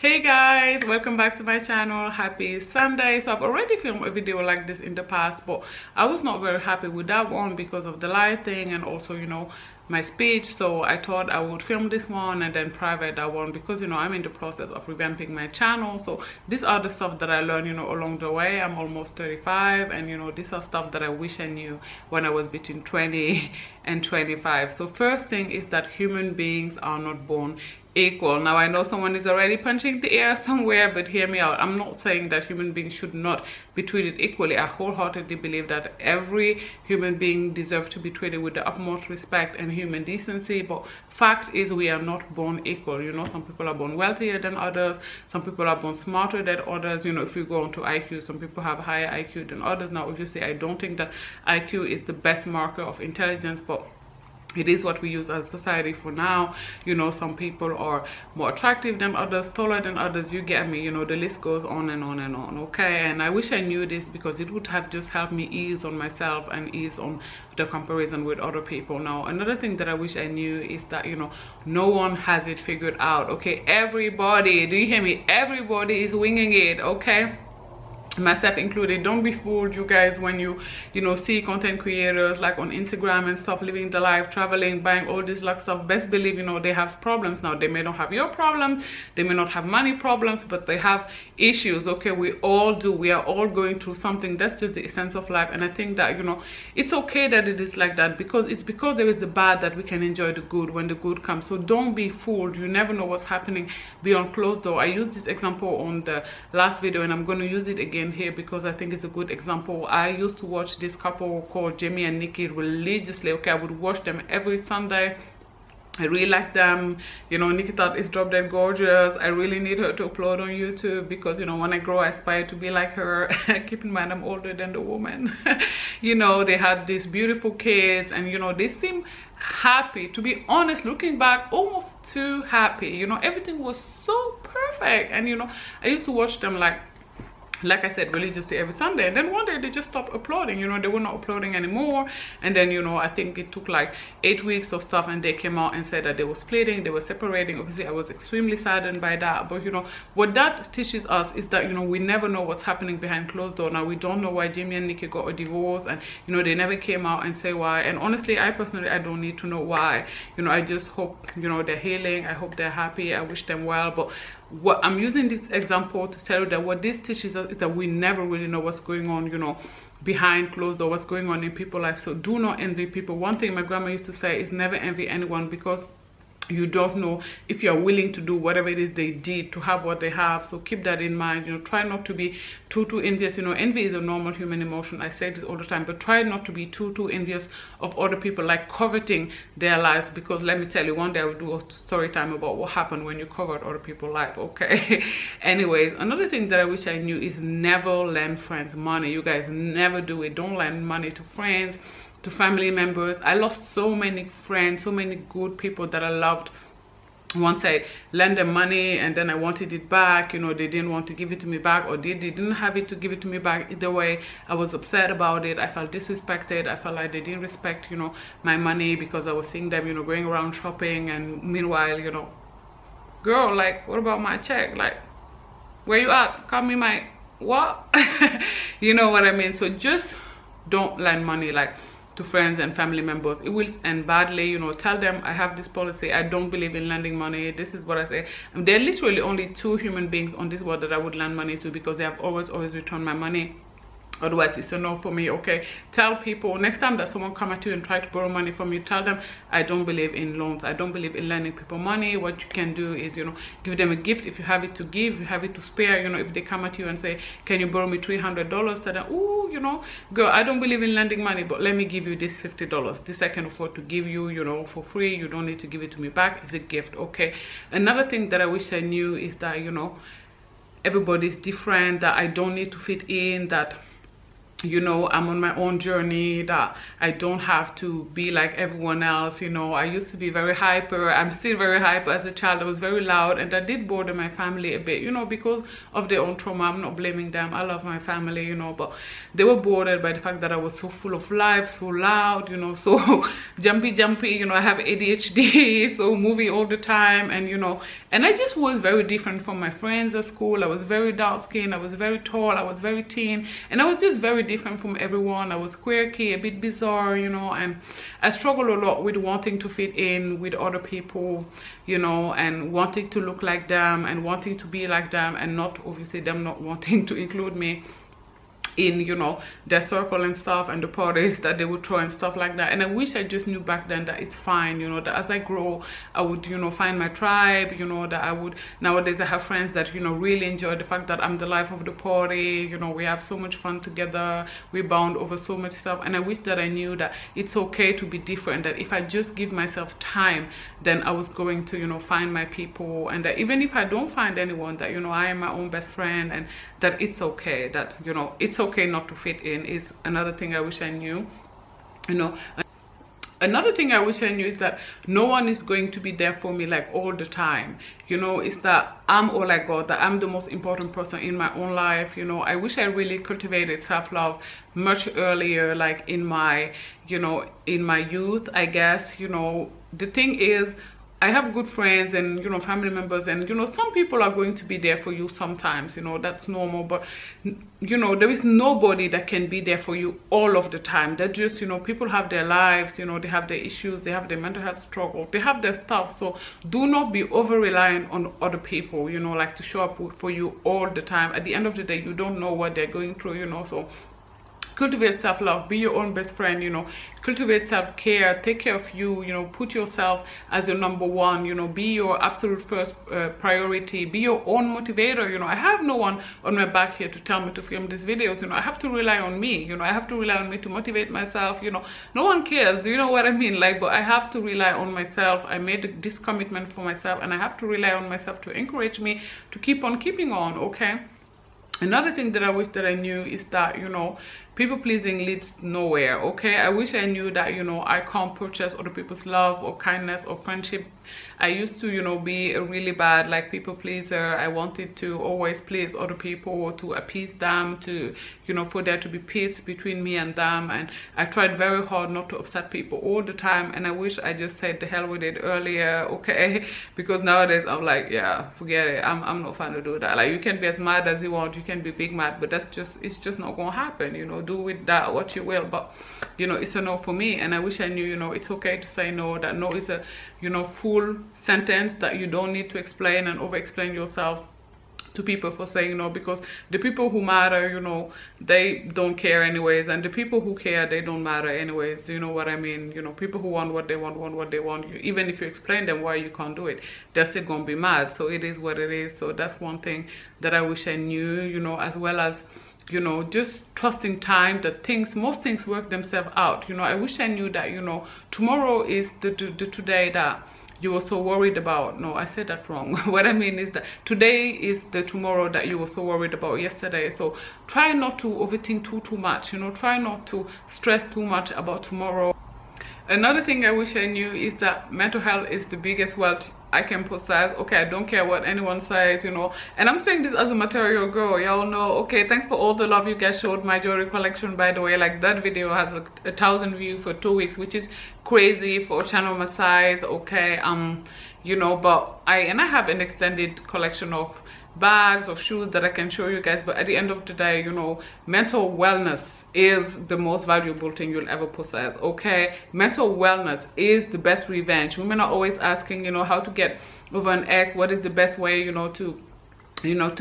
Hey guys, welcome back to my channel. Happy Sunday. So I've already filmed a video like this in the past, but I was not very happy with that one because of the light thing and also, my speech. So I thought I would film this one and then private that one because, I'm in the process of revamping my channel. So these are the stuff that I learned, along the way. I'm almost 35 and, these are stuff that I wish I knew when I was between 20 and 25. So first thing is that human beings are not born equal. Now I know someone is already punching the air somewhere, but hear me out. I'm not saying that human beings should not be treated equally. I wholeheartedly believe that every human being deserves to be treated with the utmost respect and human decency, but fact is we are not born equal. Some people are born wealthier than others, some people are born smarter than others. If you go into IQ, some people have higher IQ than others. Now obviously I don't think that IQ is the best marker of intelligence, but it is what we use as society for now. Some people are more attractive than others, taller than others, you get me. The list goes on and on and on. Okay, and I wish I knew this because it would have just helped me ease on myself and ease on the comparison with other people. Now another thing that I wish I knew is that no one has it figured out. Okay, everybody, do you hear me? Everybody is winging it. Okay, myself included. Don't be fooled, you guys, when you see content creators like on Instagram and stuff living the life, traveling, buying all this luck stuff. Best believe they have problems. Now they may not have your problems, they may not have money problems, but they have issues. Okay, we all do. We are all going through something. That's just the essence of life. And I think that it's okay that it is like that, because it's because there is the bad that we can enjoy the good when the good comes. So don't be fooled. You never know what's happening beyond closed door. I used this example on the last video and I'm going to use it again here because I think it's a good example. I used to watch this couple called Jamie and Nikki religiously. Okay, I would watch them every Sunday. I really like them. Nikki thought is drop dead gorgeous. I really need her to upload on YouTube because when I grow I aspire to be like her. Keep in mind I'm older than the woman. They had these beautiful kids and they seem happy. To be honest, looking back, almost too happy. Everything was so perfect. And I used to watch them like I said, religiously every Sunday, and then one day they just stopped uploading. They were not uploading anymore. And then I think it took like 8 weeks of stuff, and they came out and said that they were splitting, they were separating. Obviously I was extremely saddened by that, but what that teaches us is that we never know what's happening behind closed door. Now we don't know why Jamie and Nikki got a divorce, and they never came out and say why. And honestly, I personally, I don't need to know why. I just hope they're healing. I hope they're happy. I wish them well. But what I'm using this example to tell you that what this teaches us is that we never really know what's going on behind closed door, what's going on in people's life. So do not envy people. One thing my grandma used to say is never envy anyone, because you don't know if you're willing to do whatever it is they did to have what they have. So keep that in mind. Try not to be too envious. Envy is a normal human emotion. I say this all the time, but try not to be too envious of other people, like coveting their lives. Because let me tell you, one day I will do a story time about what happened when you covered other people's life. Okay. Anyways, another thing that I wish I knew is never lend friends money. You guys, never do it. Don't lend money to friends, to family members. I lost so many friends, so many good people that I loved. Once I lent them money and then I wanted it back, they didn't want to give it to me back, or they didn't have it to give it to me back. Either way, I was upset about it. I felt disrespected. I felt like they didn't respect, my money, because I was seeing them, going around shopping, and meanwhile, girl, like, what about my check? Like, where you at? Call me my what? You know what I mean? So just don't lend money to friends and family members. It will end badly. Tell them I have this policy. I don't believe in lending money. This is what I say. And there are literally only 2 human beings on this world that I would lend money to, because they have always returned my money. Otherwise it's a no for me. Okay, tell people next time that someone come at you and try to borrow money from you, tell them I don't believe in loans. I don't believe in lending people money. What you can do is give them a gift. If you have it to give, you have it to spare. If they come at you and say, can you borrow me $300, tell them, ooh, girl, I don't believe in lending money, but let me give you this $50. This I can afford to give you, for free. You don't need to give it to me back. It's a gift. Okay. Another thing that I wish I knew is that everybody's different, that I don't need to fit in, that you know, I'm on my own journey, that I don't have to be like everyone else. You know, I used to be very hyper. I'm still very hyper. As a child, I was very loud, and that did bother my family a bit, you know, because of their own trauma. I'm not blaming them. I love my family, you know, but they were bothered by the fact that I was so full of life, so loud, you know, so jumpy, you know. I have ADHD, so moving all the time, and you know, and I just was very different from my friends at school. I was very dark skinned, I was very tall, I was very thin, and I was just very different from everyone. I was quirky, a bit bizarre, you know, and I struggled a lot with wanting to fit in with other people, you know, and wanting to look like them and wanting to be like them, and not obviously them not wanting to include me in, you know, their circle and stuff, and the parties that they would throw and stuff like that. And I wish I just knew back then that it's fine, you know, that as I grow I would, you know, find my tribe, you know, that I would, nowadays I have friends that, you know, really enjoy the fact that I'm the life of the party, you know, we have so much fun together, we bond over so much stuff. And I wish that I knew that it's okay to be different, that if I just give myself time, then I was going to, you know, find my people, and that even if I don't find anyone, that, you know, I am my own best friend, and that it's okay, that, you know, it's okay not to fit in, is another thing I wish I knew, you know. Another thing I wish I knew is that no one is going to be there for me like all the time, you know. It's that I'm all I got, that I'm the most important person in my own life, you know. I wish I really cultivated self-love much earlier, like in my, you know, in my youth, I guess. You know, the thing is, I have good friends and, you know, family members, and, you know, some people are going to be there for you sometimes, you know, that's normal. But, you know, there is nobody that can be there for you all of the time. They're just, you know, people have their lives, you know, they have their issues, they have their mental health struggle, they have their stuff. So do not be over reliant on other people, you know, like to show up for you all the time. At the end of the day, you don't know what they're going through, you know. So cultivate self-love, be your own best friend, you know, cultivate self-care, take care of you, you know, put yourself as your number one, you know, be your absolute first priority, be your own motivator. You know, I have no one on my back here to tell me to film these videos, you know. I have to rely on me, you know, I have to rely on me to motivate myself, you know. No one cares, do you know what I mean? Like, but I have to rely on myself. I made this commitment for myself, and I have to rely on myself to encourage me to keep on keeping on, okay? Another thing that I wish that I knew is that, you know, people pleasing leads nowhere, okay? I wish I knew that, you know, I can't purchase other people's love or kindness or friendship. I used to, you know, be a really bad, like, people pleaser. I wanted to always please other people or to appease them, to, you know, for there to be peace between me and them. And I tried very hard not to upset people all the time. And I wish I just said the hell with it earlier, okay? Because nowadays I'm like, yeah, forget it. I'm not fun to do that. Like, you can be as mad as you want, you can be big mad, but that's just, it's just not gonna happen, you know. Do with that what you will, but, you know, it's a no for me. And I wish I knew, you know, it's okay to say no, that no is a, you know, full sentence, that you don't need to explain and over explain yourself to people for saying no, because the people who matter, you know, they don't care anyways, and the people who care, they don't matter anyways. Do you know what I mean? You know, people who want what they want what they want. Even if you explain them why you can't do it, they're still gonna be mad. So it is what it is. So that's one thing that I wish I knew, you know, as well as, you know, just trusting time, that most things work themselves out. You know, I wish I knew that, you know, tomorrow is the today that you were so worried about. No, I said that wrong. What I mean is that today is the tomorrow that you were so worried about yesterday. So try not to overthink too much, you know, try not to stress too much about tomorrow. Another thing I wish I knew is that mental health is the biggest wealth I can possess. Okay, I don't care what anyone says, you know. And I'm saying this as a material girl, y'all know. Okay, thanks for all the love you guys showed my jewelry collection, by the way. Like, that video has 1,000 views for 2 weeks, which is crazy for a channel my size, okay? You know, but I have an extended collection of bags, of shoes that I can show you guys. But at the end of the day, you know, mental wellness is the most valuable thing you'll ever possess, okay? Mental wellness is the best revenge. Women are always asking, you know, how to get over an ex, what is the best way, you know, to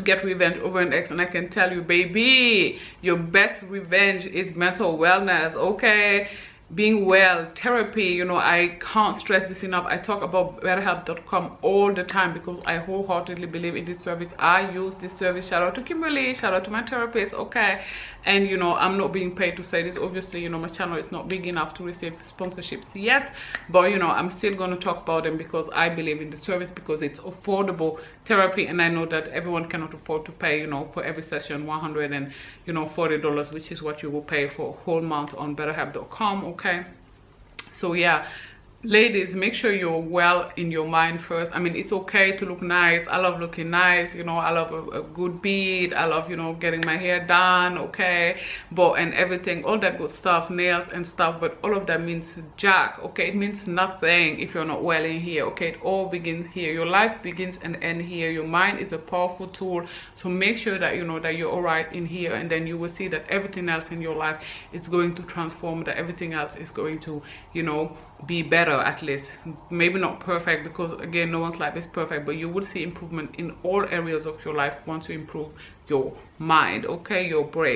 get revenge over an ex. And I can tell you, baby, your best revenge is mental wellness, okay? being well, therapy, you know, I can't stress this enough. I talk about betterhelp.com all the time because I wholeheartedly believe in this service. I use this service. Shout out to Kimberly, shout out to my therapist, okay? And you know, I'm not being paid to say this. Obviously, you know, my channel is not big enough to receive sponsorships yet, but you know, I'm still going to talk about them because I believe in the service, because it's affordable therapy, and I know that everyone cannot afford to pay, you know, for every session $140, which is what you will pay for a whole month on betterhelp.com, okay? So yeah, ladies, make sure you're well in your mind first. I mean, it's okay to look nice. I love looking nice, you know, I love a good bead, I love, you know, getting my hair done, okay, but and everything, all that good stuff, nails and stuff, but all of that means jack, okay? It means nothing if you're not well in here, okay? It all begins here. Your life begins and ends here. Your mind is a powerful tool, so make sure that you know that you're all right in here, and then you will see that everything else in your life is going to transform, that everything else is going to, you know, be better, at least. Maybe not perfect, because again, no one's life is perfect, but you will see improvement in all areas of your life once you improve your mind, okay, your brain.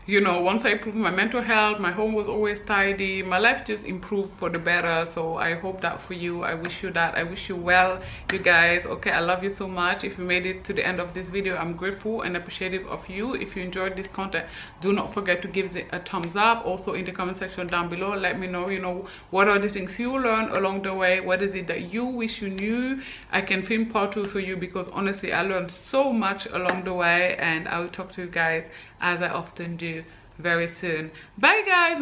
You know, once I improved my mental health, my home was always tidy, my life just improved for the better. So I hope that for you. I wish you that. I wish you well, you guys, okay? I love you so much. If you made it to the end of this video, I'm grateful and appreciative of you. If you enjoyed this content, do not forget to give it a thumbs up. Also in the comment section down below, let me know, you know, what are the things you learned along the way. What is it that you wish you knew? I can film part 2 for you, because honestly, I learned so much along the way, and I will talk to you guys, as I often do, very soon. Bye guys.